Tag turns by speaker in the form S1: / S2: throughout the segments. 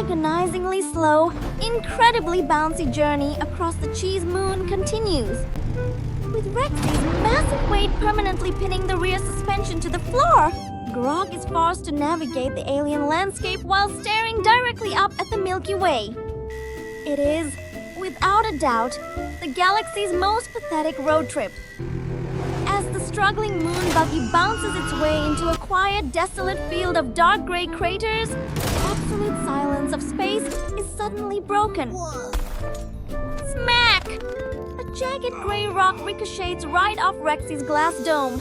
S1: agonizingly slow, incredibly bouncy journey across the cheese moon continues. With Rexy's massive weight permanently pinning the rear suspension to the floor, Grog is forced to navigate the alien landscape while staring directly up at the Milky Way. It is, without a doubt, the galaxy's most pathetic road trip. As the struggling moon buggy bounces its way into a quiet, desolate field of dark gray craters, the absolute silence of space is suddenly broken. Smack! A jagged gray rock ricochets right off Rexy's glass dome.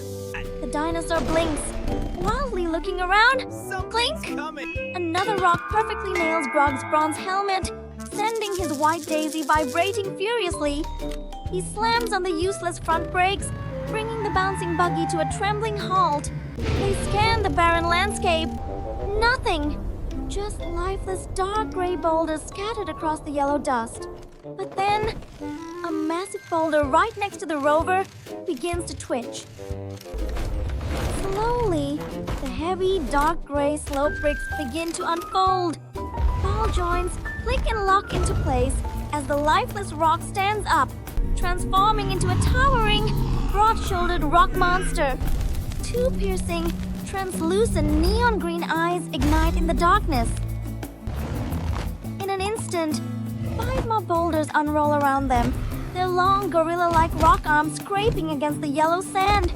S1: The dinosaur blinks, wildly looking around. Clink! Another rock perfectly nails Grog's bronze helmet, sending his white daisy vibrating furiously. He slams on the useless front brakes, bringing the bouncing buggy to a trembling halt. They scan the barren landscape. Nothing. Just lifeless dark gray boulders scattered across the yellow dust. But then, a massive boulder right next to the rover begins to twitch. Slowly, the heavy, dark gray slope bricks begin to unfold. Ball joints click and lock into place as the lifeless rock stands up, transforming into a towering, broad-shouldered rock monster. Two piercing, translucent neon green eyes ignite in the darkness. In an instant, 5 more boulders unroll around them, their long gorilla-like rock arms scraping against the yellow sand.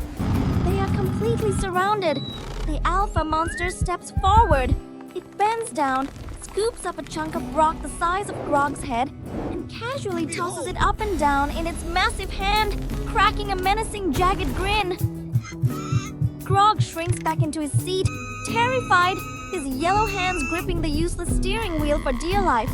S1: They are completely surrounded. The alpha monster steps forward. It bends down, scoops up a chunk of rock the size of Grog's head, and casually tosses it up and down in its massive hand, cracking a menacing, jagged grin. Grog shrinks back into his seat, terrified, his yellow hands gripping the useless steering wheel for dear life.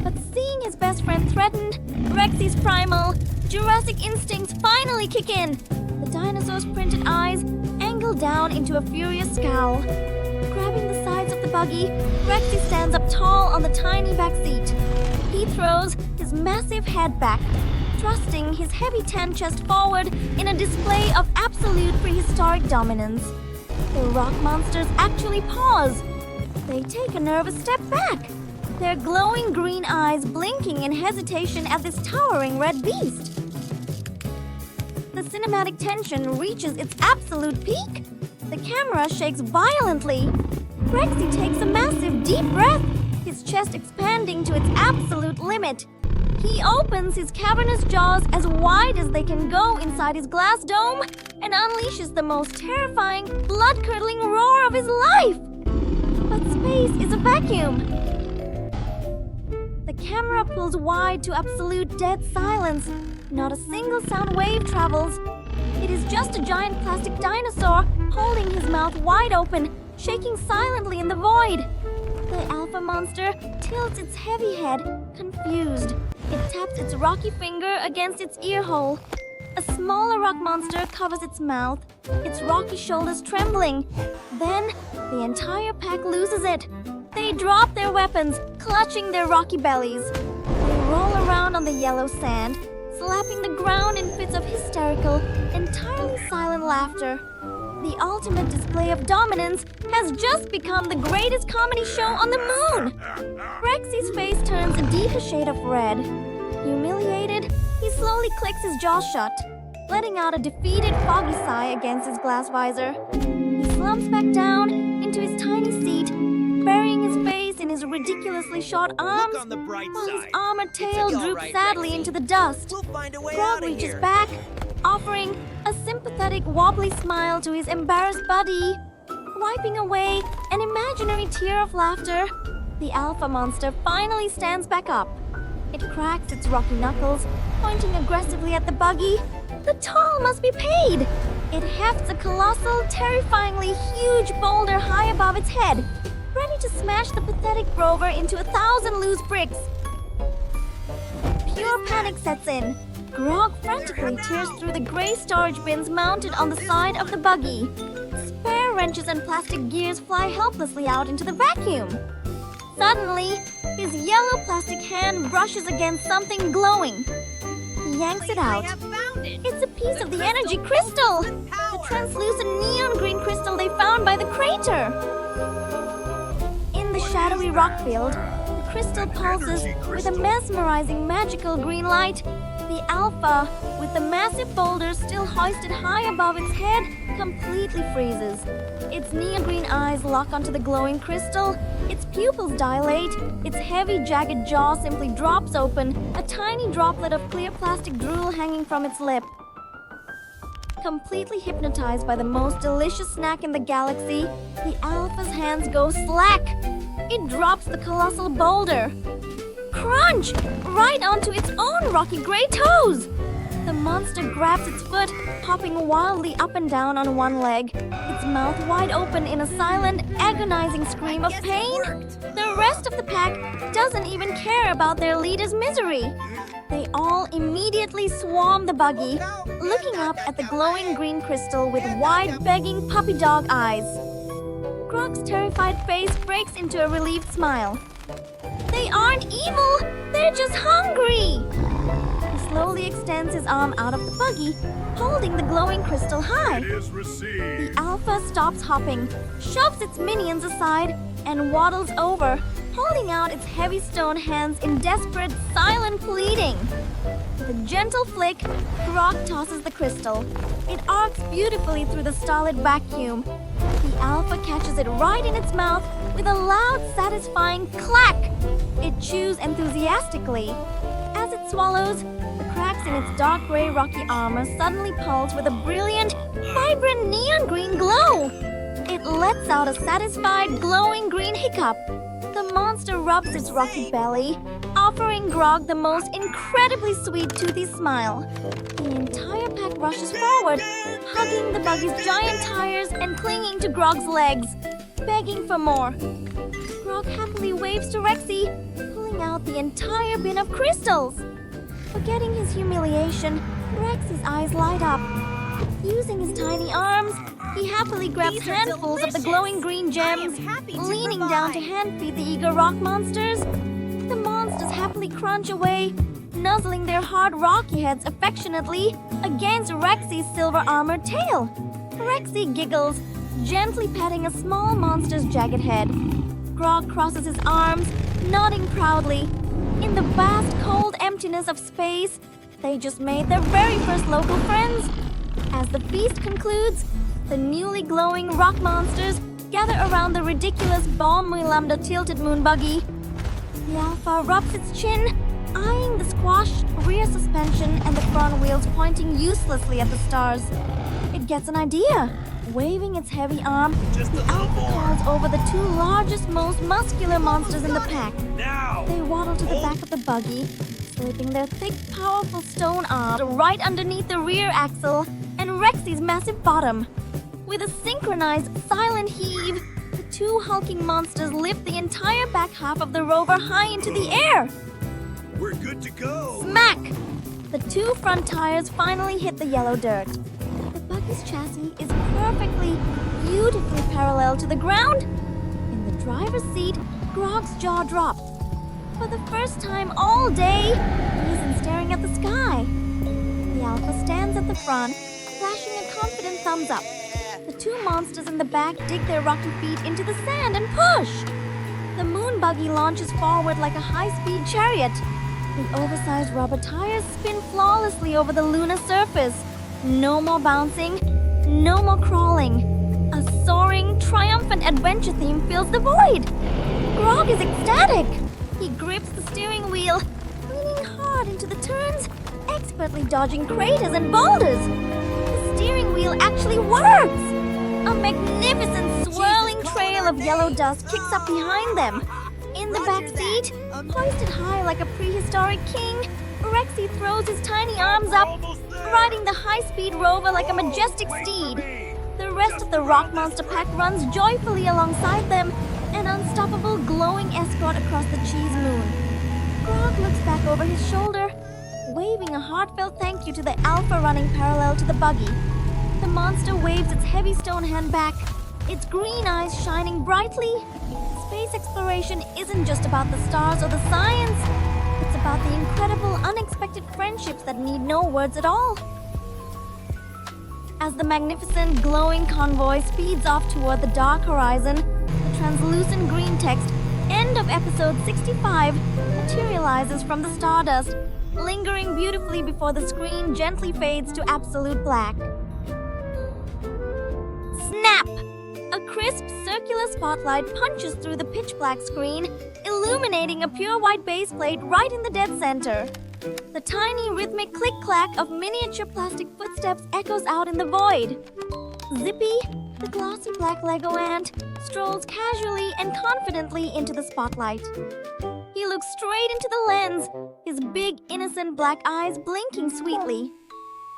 S1: But seeing his best friend threatened, Rexy's primal, Jurassic instincts finally kick in. The dinosaur's printed eyes angle down into a furious scowl. Grabbing the sides of the buggy, Rexy stands up tall on the tiny back seat. He throws his massive head back, thrusting his heavy tan chest forward in a display of absolute prehistoric dominance. The rock monsters actually pause. They take a nervous step back, their glowing green eyes blinking in hesitation at this towering red beast. The cinematic tension reaches its absolute peak. The camera shakes violently. Rexy takes a massive deep breath, his chest expanding to its absolute limit. He opens his cavernous jaws as wide as they can go inside his glass dome and unleashes the most terrifying, blood-curdling roar of his life. But space is a vacuum. The camera pulls wide to absolute dead silence. Not a single sound wave travels. It is just a giant plastic dinosaur holding his mouth wide open, shaking silently in the void. The alpha monster tilts its heavy head, confused. It taps its rocky finger against its ear hole. A smaller rock monster covers its mouth, its rocky shoulders trembling. Then, the entire pack loses it. They drop their weapons, clutching their rocky bellies. They roll around on the yellow sand, slapping the ground in fits of hysterical, entirely silent laughter. The ultimate display of dominance has just become the greatest comedy show on the moon. Rexy's face turns a deeper shade of red. Humiliated, he slowly clicks his jaw shut, letting out a defeated, foggy sigh against his glass visor. He slumps back down into his tiny seat, burying his face in his ridiculously short arms, while his armored tail droops sadly into the dust. Grog reaches back, offering a sympathetic, wobbly smile to his embarrassed buddy. Wiping away an imaginary tear of laughter, the alpha monster finally stands back up. It cracks its rocky knuckles, pointing aggressively at the buggy. The toll must be paid! It hefts a colossal, terrifyingly huge boulder high above its head, ready to smash the pathetic rover into 1,000 loose bricks. Pure panic sets in. Grog frantically tears through the gray storage bins mounted on the side of the buggy. Spare wrenches and plastic gears fly helplessly out into the vacuum. Suddenly, his yellow plastic hand brushes against something glowing. He yanks it out. It's a piece of the energy crystal! The translucent neon green crystal they found by the crater! In the shadowy rock field, the crystal pulses with a mesmerizing magical green light. The Alpha, with the massive boulder still hoisted high above its head, completely freezes. Its neon green eyes lock onto the glowing crystal. Its pupils dilate. Its heavy, jagged jaw simply drops open, a tiny droplet of clear plastic drool hanging from its lip. Completely hypnotized by the most delicious snack in the galaxy, the Alpha's hands go slack. It drops the colossal boulder. Crunch! Right onto its own rocky gray toes! The monster grabs its foot, hopping wildly up and down on one leg, its mouth wide open in a silent, agonizing scream of pain. The rest of the pack doesn't even care about their leader's misery. They all immediately swarm the buggy, looking up at the glowing green crystal with wide, begging puppy dog eyes. Grog's terrified face breaks into a relieved smile. They aren't evil, they're just hungry! He slowly extends his arm out of the buggy, holding the glowing crystal high. The Alpha stops hopping, shoves its minions aside, and waddles over, holding out its heavy stone hands in desperate, silent pleading. With a gentle flick, Grog tosses the crystal. It arcs beautifully through the stolid vacuum. The Alpha catches it right in its mouth with a loud, satisfying clack. It chews enthusiastically. As it swallows, the cracks in its dark gray rocky armor suddenly pulse with a brilliant, vibrant neon green glow. It lets out a satisfied, glowing green hiccup. The monster rubs its rocky belly, offering Grog the most incredibly sweet toothy smile. The entire pack rushes forward, hugging the buggy's giant tires and clinging to Grog's legs, begging for more. Grog happily waves to Rexy, pulling out the entire bin of crystals. Forgetting his humiliation, Rexy's eyes light up. Using his tiny arms, he happily grabs handfuls of the glowing green gems, leaning down to hand-feed the eager rock monsters. The monsters happily crunch away, nuzzling their hard rocky heads affectionately against Rexy's silver-armored tail. Rexy giggles, gently petting a small monster's jagged head. Grog crosses his arms, nodding proudly. In the vast, cold emptiness of space, they just made their very first local friends. As the feast concludes, the newly glowing rock monsters gather around the ridiculous Bomb Lambda tilted moon buggy. The Alpha rubs its chin, eyeing the squashed rear suspension and the front wheels pointing uselessly at the stars. It gets an idea. Waving its heavy arm, the Alpha calls over the two largest, most muscular monsters in the pack. They waddle to the back of the buggy, slipping their thick, powerful stone arms right underneath the rear axle and Rexy's massive bottom. With a synchronized, silent heave, the two hulking monsters lift the entire back half of the rover high into the air.
S2: We're good to go!
S1: Smack! The two front tires finally hit the yellow dirt. The buggy's chassis is perfectly, beautifully parallel to the ground. In the driver's seat, Grog's jaw drops. For the first time all day, he isn't staring at the sky. The Alpha stands at the front, flashing a confident thumbs up. The two monsters in the back dig their rocky feet into the sand and push. The moon buggy launches forward like a high-speed chariot. The oversized rubber tires spin flawlessly over the lunar surface. No more bouncing, no more crawling. A soaring, triumphant adventure theme fills the void. Grog is ecstatic. He grips the steering wheel, leaning hard into the turns, expertly dodging craters and boulders. The steering wheel actually works. A magnificent swirling trail of yellow dust kicks up behind them. In the back seat, hoisted high like a prehistoric king, Rexy throws his tiny arms up, riding the high-speed rover like a majestic steed. The rest of the rock monster pack runs joyfully alongside them, an unstoppable glowing escort across the cheese moon. Grog looks back over his shoulder, waving a heartfelt thank you to the Alpha running parallel to the buggy. The monster waves its heavy stone hand back, its green eyes shining brightly. Space exploration isn't just about the stars or the science. It's about the incredible, unexpected friendships that need no words at all. As the magnificent, glowing convoy speeds off toward the dark horizon, the translucent green text, "End end of episode 65 materializes from the stardust, lingering beautifully before the screen gently fades to absolute black. Snap! A crisp circular spotlight punches through the pitch-black screen, illuminating a pure white base plate right in the dead center. The tiny rhythmic click-clack of miniature plastic footsteps echoes out in the void. Zippy, the glossy black Lego ant, strolls casually and confidently into the spotlight. He looks straight into the lens, his big, innocent black eyes blinking sweetly.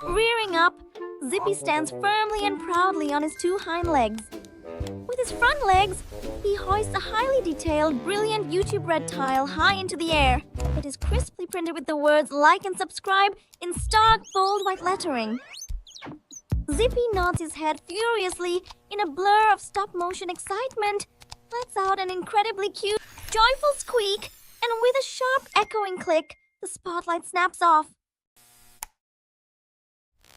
S1: Rearing up, Zippy stands firmly and proudly on his two hind legs. With his front legs, he hoists a highly detailed, brilliant YouTube red tile high into the air. It is crisply printed with the words "like" and "subscribe" in stark, bold white lettering. Zippy nods his head furiously in a blur of stop-motion excitement, lets out an incredibly cute, joyful squeak, and with a sharp, echoing click, the spotlight snaps off.